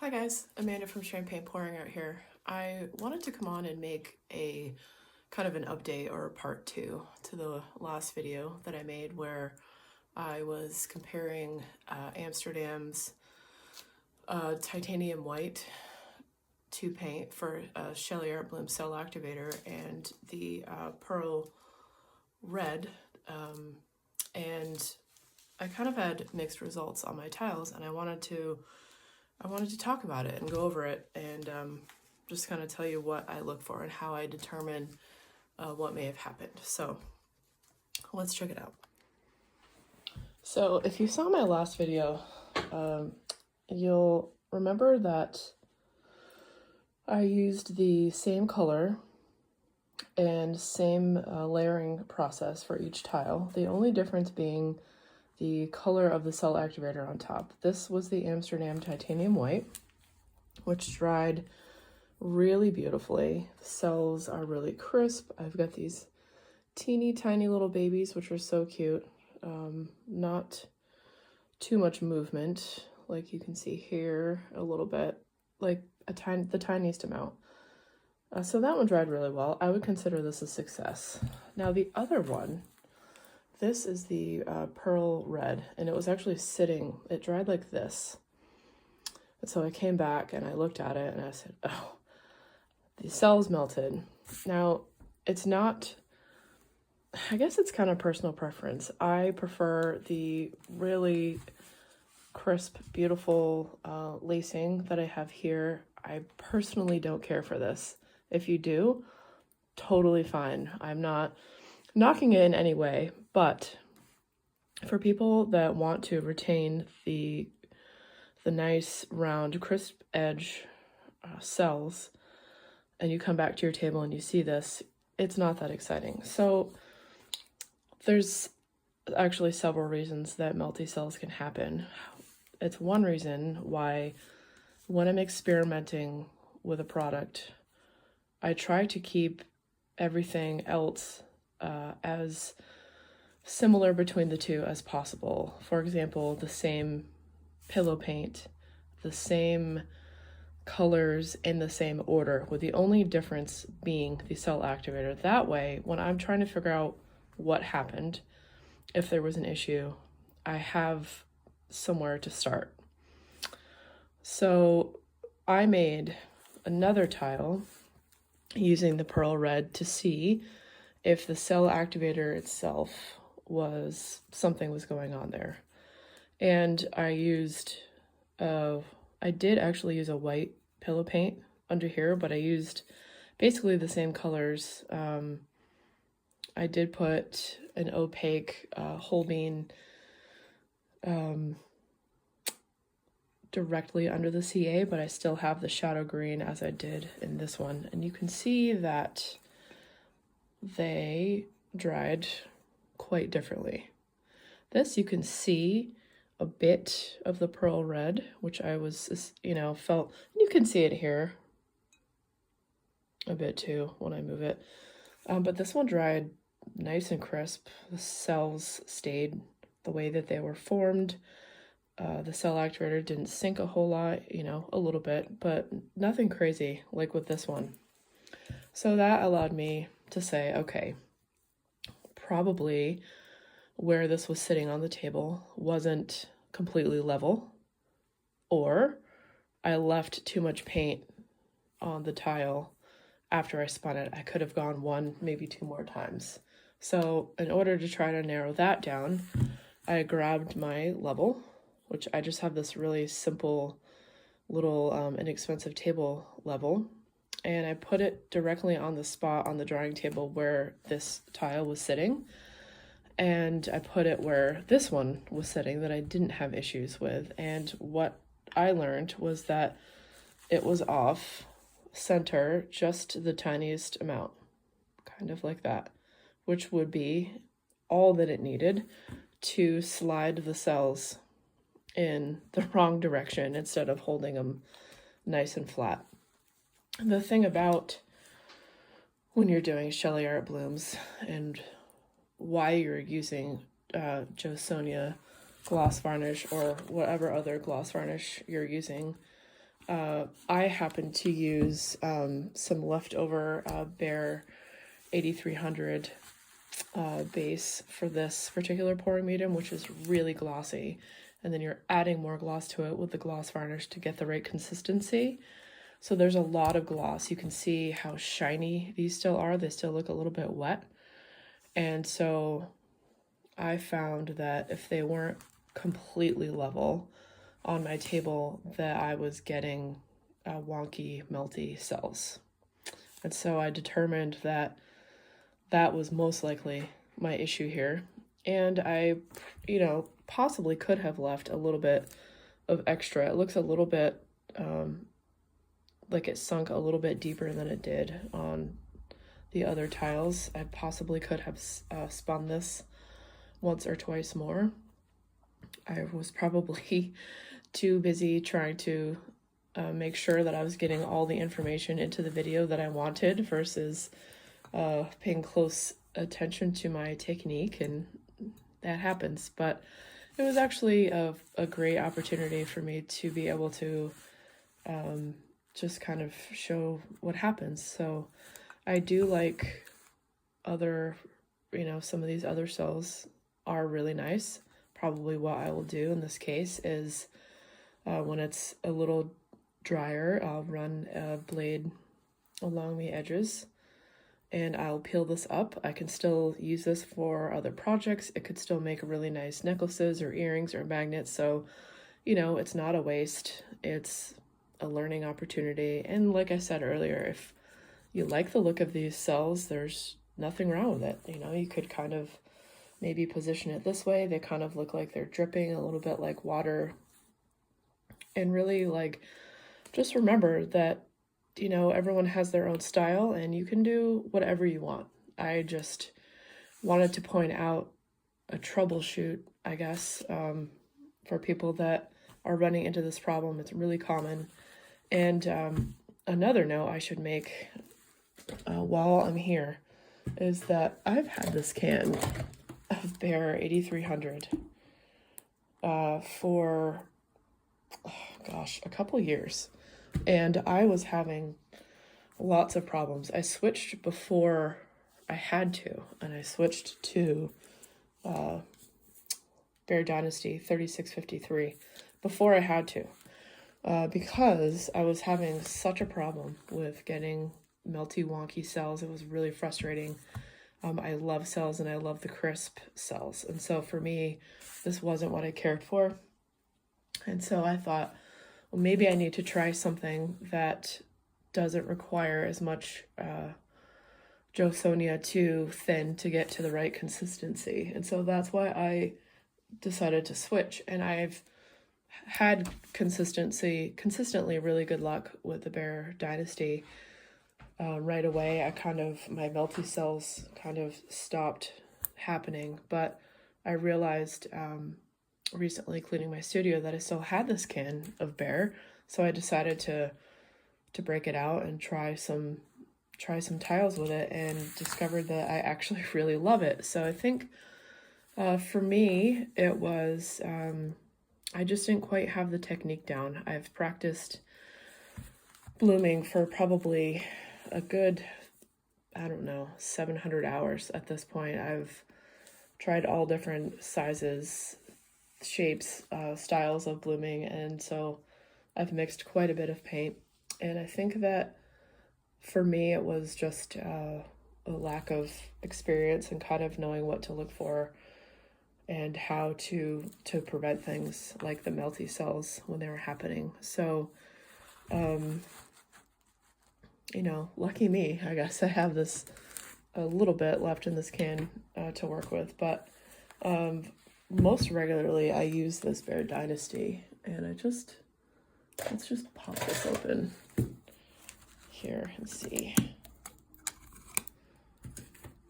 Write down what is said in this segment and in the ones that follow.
Hi guys, Amanda from Champagne Pouring Out here. I wanted to come on and make a kind of an update or part two to the last video that I made where I was comparing Amsterdam's titanium white to paint for Shelly Art Bloom Cell Activator and the pearl red, and I kind of had mixed results on my tiles, and I wanted to talk about it and go over it and just kind of tell you what I look for and how I determine what may have happened. So let's check it out. So if you saw my last video, you'll remember that I used the same color and same layering process for each tile. The only difference being the color of the cell activator on top. This was the Amsterdam Titanium White, which dried really beautifully. The cells are really crisp. I've got these teeny tiny little babies, which are so cute. Not too much movement, like you can see here a little bit, like the tiniest amount. So that one dried really well. I would consider this a success. Now the other one, this is the pearl red, and it was actually sitting, it dried like this. And so I came back and I looked at it and I said, oh, the cells melted. Now, it's not, I guess it's kind of personal preference. I prefer the really crisp, beautiful lacing that I have here. I personally don't care for this. If you do, totally fine. I'm not knocking it in any way, but for people that want to retain the nice round crisp edge cells, and you come back to your table and you see this, it's not that exciting. So there's actually several reasons that melty cells can happen. It's one reason why when I'm experimenting with a product, I try to keep everything else as similar between the two as possible. For example, the same pillow paint, the same colors in the same order, with the only difference being the cell activator. That way, when I'm trying to figure out what happened, if there was an issue, I have somewhere to start. So I made another tile using the pearl red to see if the cell activator itself something was going on there. And I did actually use a white pillow paint under here, but I used basically the same colors. I did put an opaque whole bean directly under the CA, but I still have the shadow green as I did in this one. And you can see that they dried quite differently. This, you can see a bit of the pearl red, which I was, felt, you can see it here a bit too when I move it. But this one dried nice and crisp. The cells stayed the way that they were formed. The cell activator didn't sink a whole lot, a little bit, but nothing crazy like with this one. So that allowed me to say, okay, probably where this was sitting on the table wasn't completely level, or I left too much paint on the tile after I spun it. I could have gone one, maybe two more times. So in order to try to narrow that down, I grabbed my level, which I just have this really simple little inexpensive table level, and I put it directly on the spot on the drawing table where this tile was sitting, and I put it where this one was sitting that I didn't have issues with. And what I learned was that it was off center just the tiniest amount, kind of like that, which would be all that it needed to slide the cells in the wrong direction instead of holding them nice and flat. The thing about when you're doing Shelly Art Blooms and why you're using Jo Sonja gloss varnish or whatever other gloss varnish you're using, I happen to use some leftover Behr 8300 base for this particular pouring medium, which is really glossy. And then you're adding more gloss to it with the gloss varnish to get the right consistency. So there's a lot of gloss. You can see how shiny these still are. They still look a little bit wet. And so I found that if they weren't completely level on my table, that I was getting wonky, melty cells. And so I determined that that was most likely my issue here. And I, possibly could have left a little bit of extra. It looks a little bit like it sunk a little bit deeper than it did on the other tiles. I possibly could have spun this once or twice more. I was probably too busy trying to make sure that I was getting all the information into the video that I wanted versus paying close attention to my technique, and that happens. But it was actually a great opportunity for me to be able to just kind of show what happens. So I do like other, some of these other cells are really nice. Probably what I will do in this case is when it's a little drier, I'll run a blade along the edges and I'll peel this up. I can still use this for other projects. It could still make really nice necklaces or earrings or magnets. So, it's not a waste. It's a learning opportunity. And like I said earlier, if you like the look of these cells, there's nothing wrong with it. You could kind of maybe position it this way. They kind of look like they're dripping a little bit like water. And really, just remember that everyone has their own style and you can do whatever you want. I just wanted to point out a troubleshoot, I guess, for people that are running into this problem. It's really common. And another note I should make while I'm here is that I've had this can of Behr 8300 for, a couple years. And I was having lots of problems. I switched before I had to, and I switched to Behr Dynasty 3653 before I had to, because I was having such a problem with getting melty, wonky cells. It was really frustrating. I love cells and I love the crisp cells. And so for me, this wasn't what I cared for. And so I thought, well, maybe I need to try something that doesn't require as much Josonia too thin to get to the right consistency. And so that's why I decided to switch. And I've had consistently really good luck with the Behr Dynasty. Right away, my melty cells kind of stopped happening, but I realized recently cleaning my studio that I still had this can of Behr, so I decided to break it out and try some tiles with it, and discovered that I actually really love it. So I think for me it was I just didn't quite have the technique down. I've practiced blooming for probably a good 700 hours at this point. I've tried all different sizes, shapes, styles of blooming, and so I've mixed quite a bit of paint. And I think that for me it was just a lack of experience and kind of knowing what to look for and how to prevent things like the melty cells when they were happening. So lucky me, I guess I have this a little bit left in this can to work with, but most regularly I use this Behr Dynasty, and let's just pop this open here and see.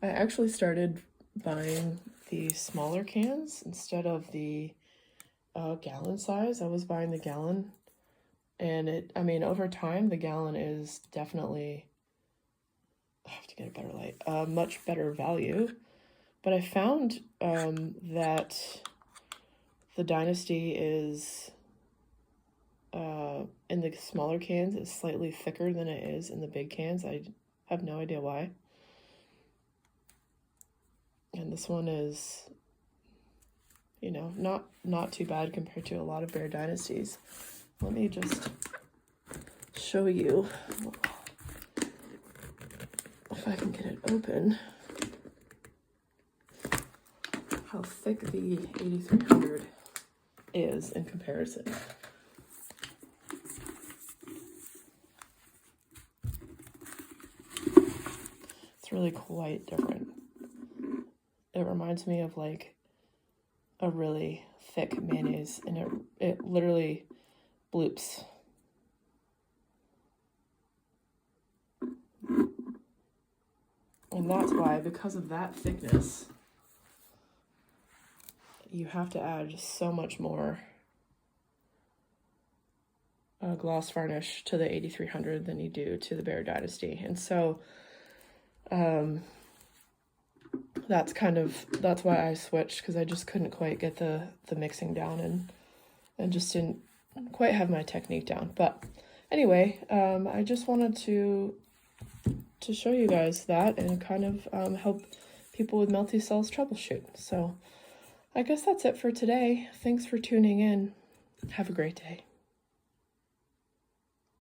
I actually started buying the smaller cans instead of the gallon size. I was buying the gallon, and over time the gallon is definitely, I have to get a better light, much better value. But I found that the Dynasty is in the smaller cans is slightly thicker than it is in the big cans. I have no idea why. And this one is, you know, not too bad compared to a lot of Bear Dynasties. Let me just show you if I can get it open how thick the 8300 is in comparison. It's really quite different. It reminds me of like a really thick mayonnaise, and it literally bloops. And that's why, because of that thickness, you have to add just so much more gloss varnish to the 8300 than you do to the Bear Dynasty. And so that's why I switched, because I just couldn't quite get the mixing down and just didn't quite have my technique down. But anyway, I just wanted to show you guys that and kind of help people with melty cells troubleshoot. So I guess that's it for today. Thanks for tuning in. Have a great day.